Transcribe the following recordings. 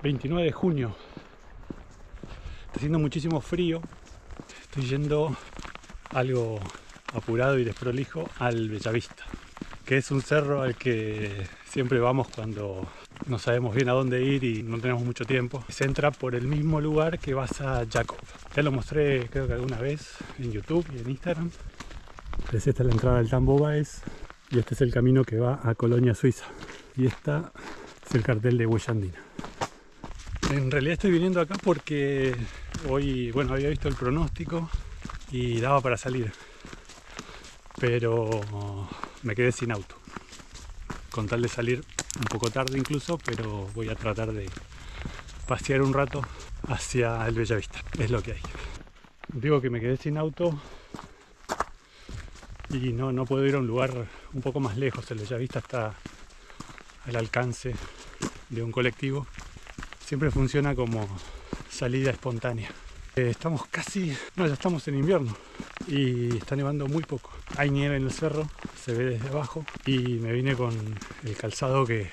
29 de junio. Está haciendo muchísimo frío. Estoy yendo algo apurado y desprolijo al Bellavista, que es un cerro al que siempre vamos cuando no sabemos bien a dónde ir y no tenemos mucho tiempo. Se entra por el mismo lugar que vas a Jacob. Ya lo mostré creo que alguna vez en YouTube y en Instagram. Esta es la entrada del Tambo Baez y este es el camino que va a Colonia, Suiza. Y esta es el cartel de Huella Andina. En realidad estoy viniendo acá porque hoy, bueno, había visto el pronóstico y daba para salir, pero me quedé sin auto, con tal de salir un poco tarde incluso, pero voy a tratar de pasear un rato hacia el Bellavista, es lo que hay. Digo que me quedé sin auto y no puedo ir a un lugar un poco más lejos. El Bellavista está al alcance de un colectivo. Siempre funciona como salida espontánea. Estamos casi, no, ya estamos en invierno y está nevando muy poco. Hay nieve en el cerro, se ve desde abajo y me vine con el calzado que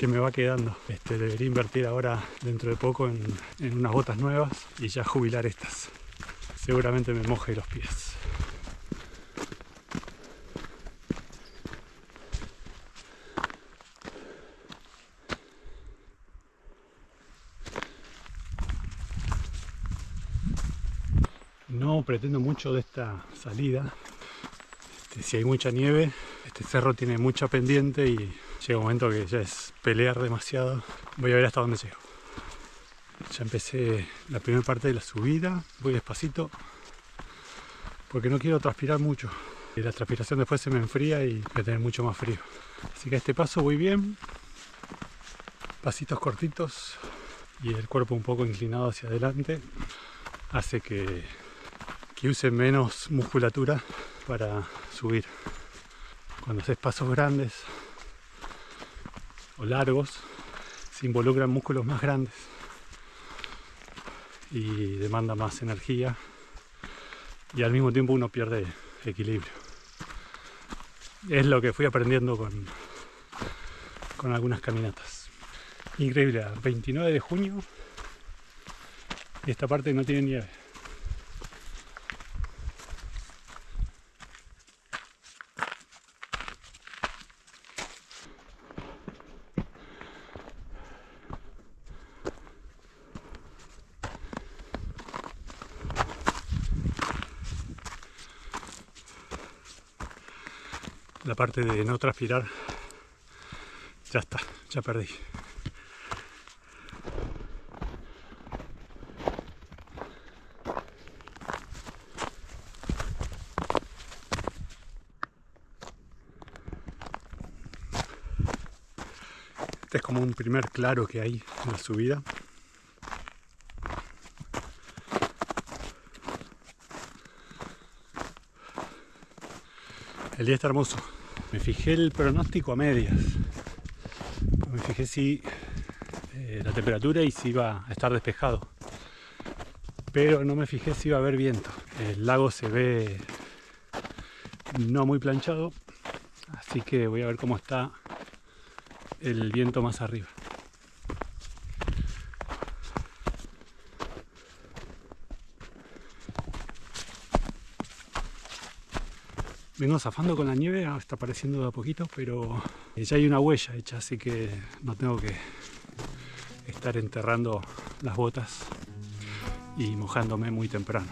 me va quedando. Debería invertir ahora dentro de poco en unas botas nuevas y ya jubilar estas. Seguramente me moje los pies. No pretendo mucho de esta salida. Si hay mucha nieve, este cerro tiene mucha pendiente y llega un momento que ya es pelear demasiado. Voy a ver hasta dónde llego. Ya empecé la primera parte de la subida, voy despacito porque no quiero transpirar mucho. Y la transpiración después se me enfría y voy a tener mucho más frío. Así que a este paso voy bien, pasitos cortitos y el cuerpo un poco inclinado hacia adelante hace que use menos musculatura para subir. Cuando haces pasos grandes o largos, se involucran músculos más grandes y demanda más energía y al mismo tiempo uno pierde equilibrio. Es lo que fui aprendiendo con algunas caminatas. Increíble, 29 de junio y esta parte no tiene nieve. La parte de no transpirar, ya está, ya perdí. Este es como un primer claro que hay en la subida. El día está hermoso. Me fijé el pronóstico a medias. Me fijé si la temperatura y si iba a estar despejado. Pero no me fijé si iba a haber viento. El lago se ve no muy planchado, así que voy a ver cómo está el viento más arriba. Vengo zafando con la nieve, está apareciendo de a poquito, pero ya hay una huella hecha, así que no tengo que estar enterrando las botas y mojándome muy temprano.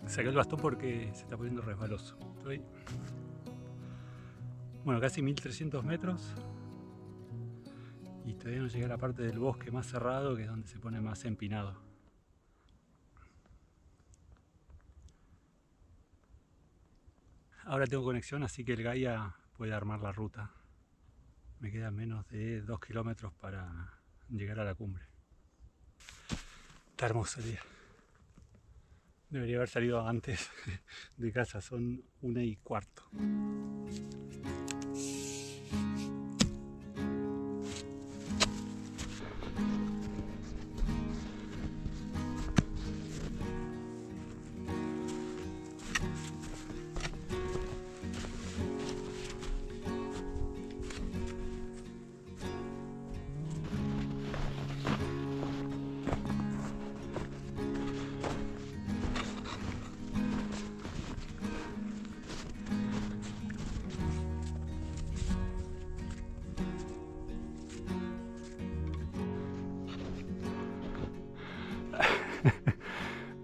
Saqué el bastón porque se está poniendo resbaloso. Estoy, bueno, casi 1300 metros y todavía no llegué a la parte del bosque más cerrado, que es donde se pone más empinado. Ahora tengo conexión, así que el Gaia puede armar la ruta Me quedan menos de 2 kilómetros para llegar a la cumbre. Está hermoso el día. Debería haber salido antes de casa, son 1:15.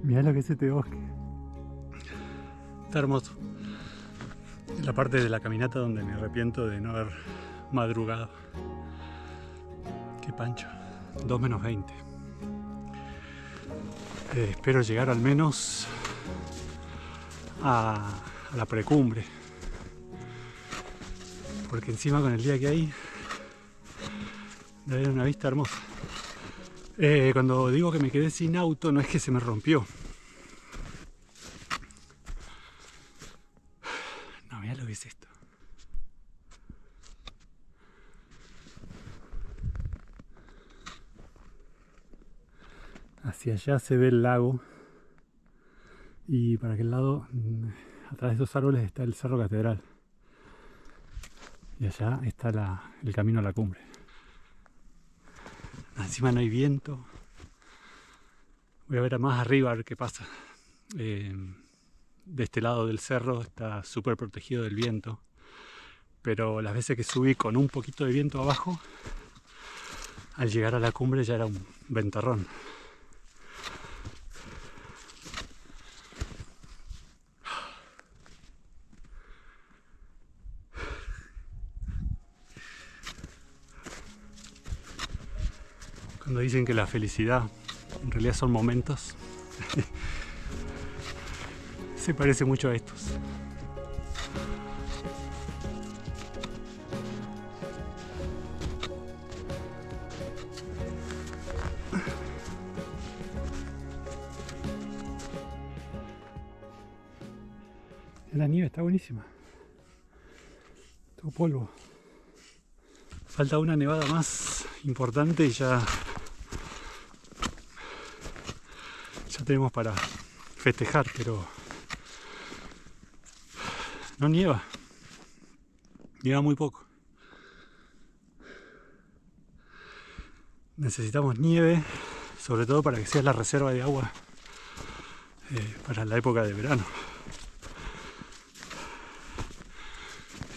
Mirá lo que es este bosque. Está hermoso. Es la parte de la caminata donde me arrepiento de no haber madrugado. Qué pancho. 2 menos 20. Espero llegar al menos a la precumbre. Porque encima con el día que hay, debe haber una vista hermosa. Cuando digo que me quedé sin auto, no es que se me rompió. No, mirá lo que es esto. Hacia allá se ve el lago. Y para aquel lado, atrás de esos árboles, está el Cerro Catedral. Y allá está el camino a la cumbre. Encima no hay viento. Voy a ver más arriba a ver qué pasa. De este lado del cerro está súper protegido del viento. Pero las veces que subí con un poquito de viento abajo, al llegar a la cumbre ya era un ventarrón. Cuando dicen que la felicidad en realidad son momentos, se parece mucho a estos. La nieve está buenísima. Todo polvo. Falta una nevada más importante y ya tenemos para festejar, pero no nieva. Nieva muy poco. Necesitamos nieve, sobre todo para que sea la reserva de agua para la época de verano.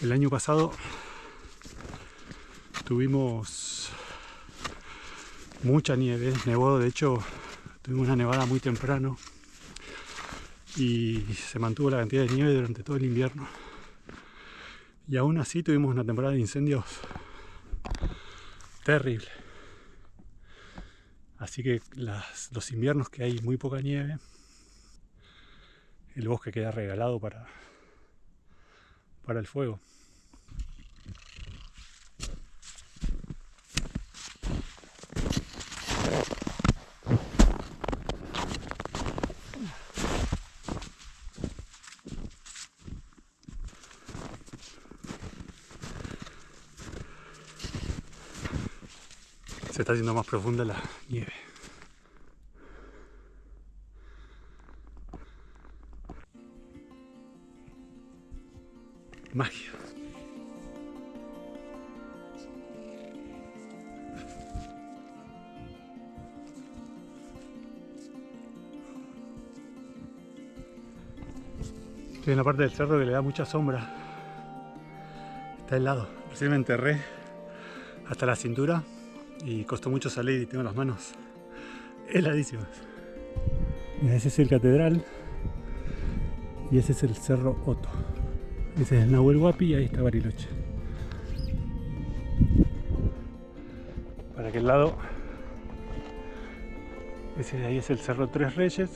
El año pasado tuvimos mucha nieve, nevó, de hecho tuvimos una nevada muy temprano y se mantuvo la cantidad de nieve durante todo el invierno. Y aún así tuvimos una temporada de incendios terrible. Así que los inviernos que hay muy poca nieve, el bosque queda regalado para el fuego. Se está haciendo más profunda la nieve. Magia. Estoy en la parte del cerro que le da mucha sombra. Está helado. Recién me enterré hasta la cintura y costó mucho salir y tengo las manos heladísimas. Mira, ese es el Catedral y ese es el Cerro Otto. Ese es el Nahuel Huapi y ahí está Bariloche. Para aquel lado, ese de ahí es el Cerro Tres Reyes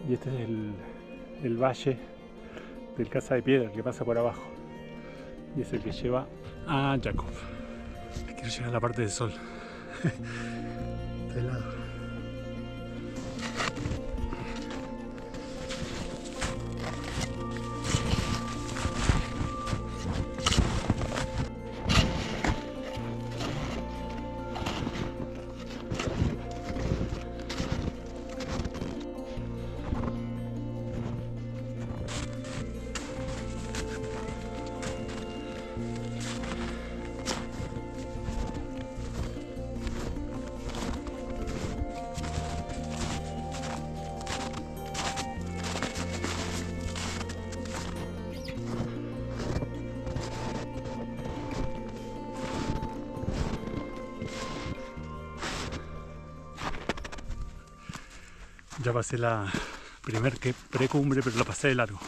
y este es el valle del Casa de Piedra que pasa por abajo y es el que lleva a Jacob. Quiero llegar a la parte del sol. Está helado. Ya pasé la primer precumbre, pero la pasé de largo.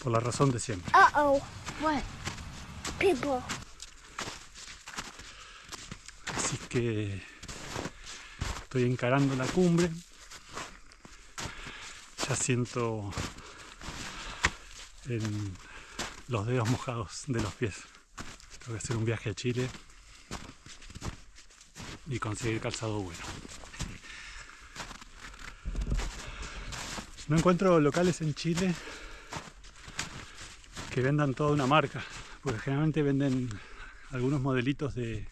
Por la razón de siempre. Uh-oh. What? People. Así que estoy encarando la cumbre. Ya siento en los dedos mojados de los pies. Tengo que hacer un viaje a Chile y conseguir calzado bueno. No encuentro locales en Chile que vendan toda una marca, porque generalmente venden algunos modelitos de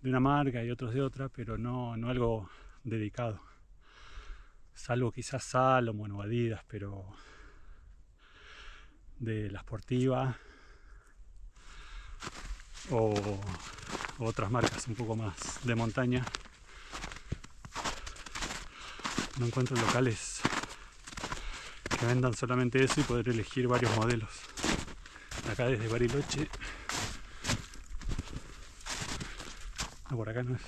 una marca y otros de otra, pero no algo dedicado. Salvo quizás Salomon o Adidas, pero de la Sportiva o otras marcas un poco más de montaña. No encuentro locales que vendan solamente eso y poder elegir varios modelos. Acá desde Bariloche, no, por acá no es.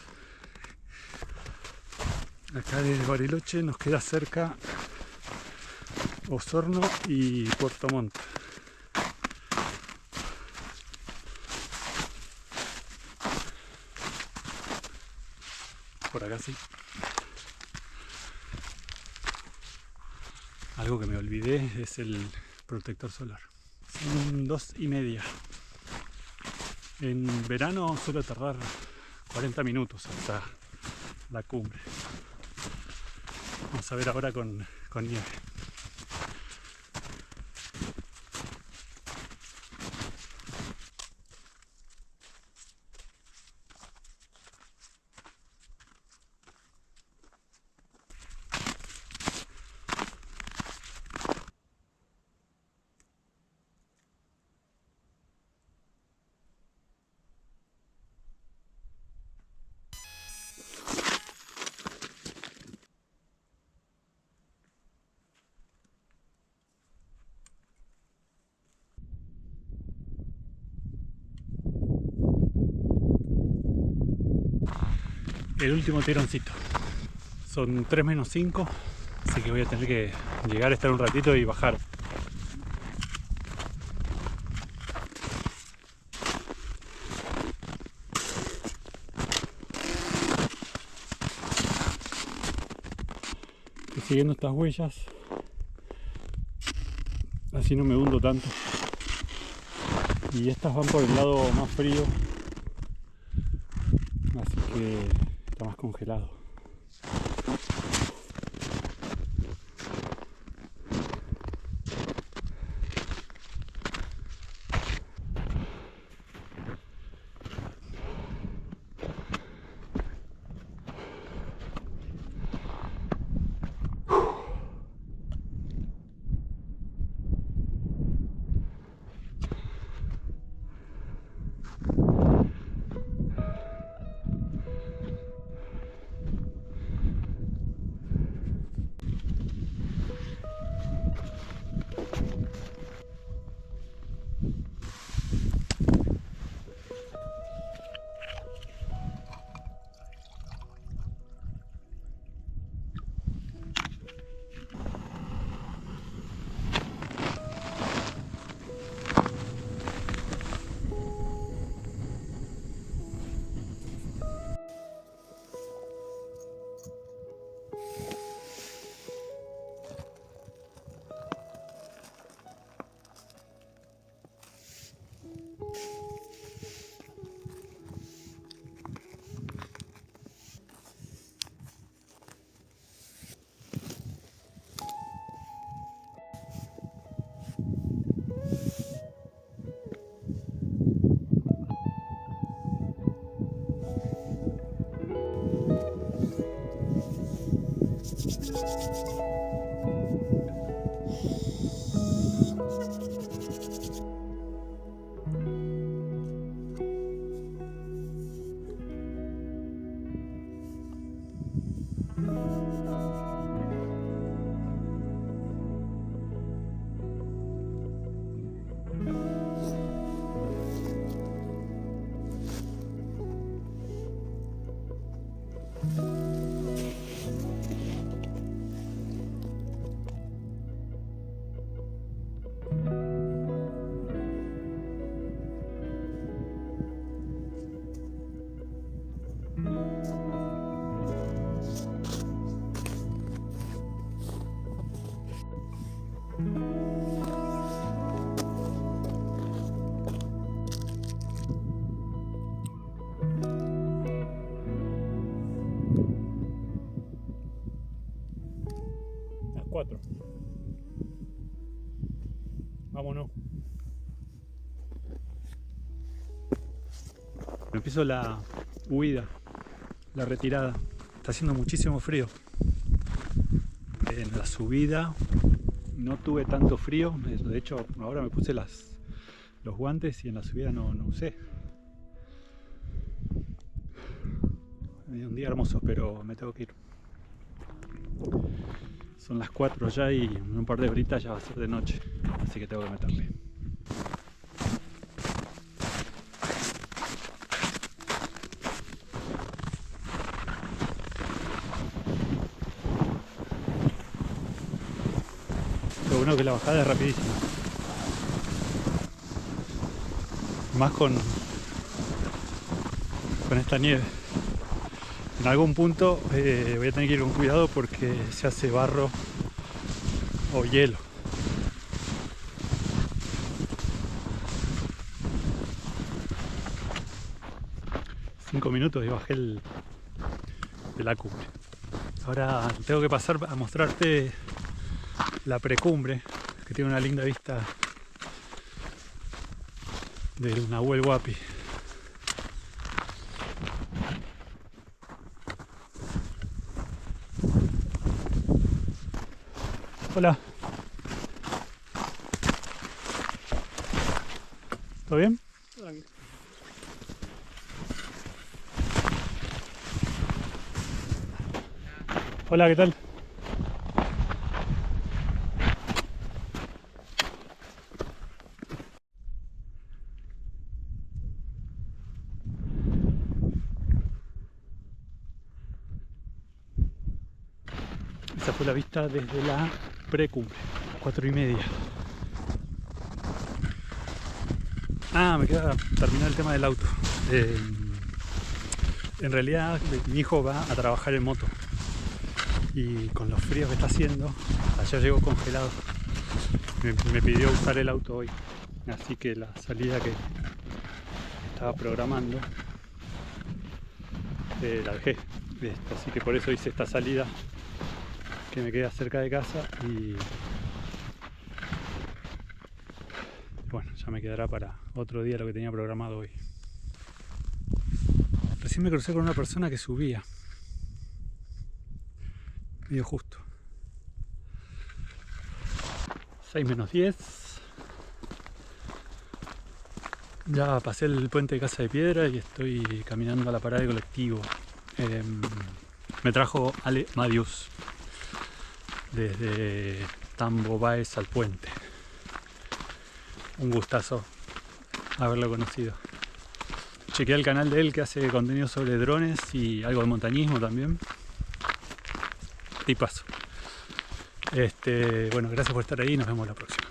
Acá desde Bariloche nos queda cerca Osorno y Puerto Montt. Por acá sí. Algo que me olvidé es el protector solar. Son 2:30. En verano suele tardar 40 minutos hasta la cumbre. Vamos a ver ahora con nieve. El último tironcito. Son 3 menos 5, así que voy a tener que llegar a estar un ratito y bajar. Estoy siguiendo estas huellas, así no me hundo tanto. Y estas van por el lado más frío, así que está más congelado. Empiezo la huida, la retirada. Está haciendo muchísimo frío. En la subida no tuve tanto frío, de hecho ahora me puse los guantes y en la subida no usé. Un día hermoso, pero me tengo que ir. Son las 4 ya y en un par de horitas ya va a ser de noche, así que tengo que meterle. Lo bueno es que la bajada es rapidísima. Más con esta nieve. En algún punto voy a tener que ir con cuidado porque se hace barro o hielo. Cinco minutos y bajé de la cumbre. Ahora tengo que pasar a mostrarte la precumbre, que tiene una linda vista del Nahuel Huapi. Hola. ¿Todo bien? Hola, ¿qué tal? Esa fue la vista desde la precumbre, 4:30. Me queda terminar el tema del auto. En realidad mi hijo va a trabajar en moto y con los fríos que está haciendo, ayer llegó congelado. Me pidió usar el auto hoy, así que la salida que estaba programando la dejé. Así que por eso hice esta salida que me queda cerca de casa y bueno, ya me quedará para otro día lo que tenía programado hoy. Recién me crucé con una persona que subía medio justo. 6:10. Ya pasé el puente de Casa de Piedra y estoy caminando a la parada de colectivo. Me trajo Ale Madius desde Tambo Baez al puente. Un gustazo haberlo conocido. Chequeé el canal de él que hace contenido sobre drones y algo de montañismo también. Tipazo. Bueno, gracias por estar ahí y nos vemos la próxima.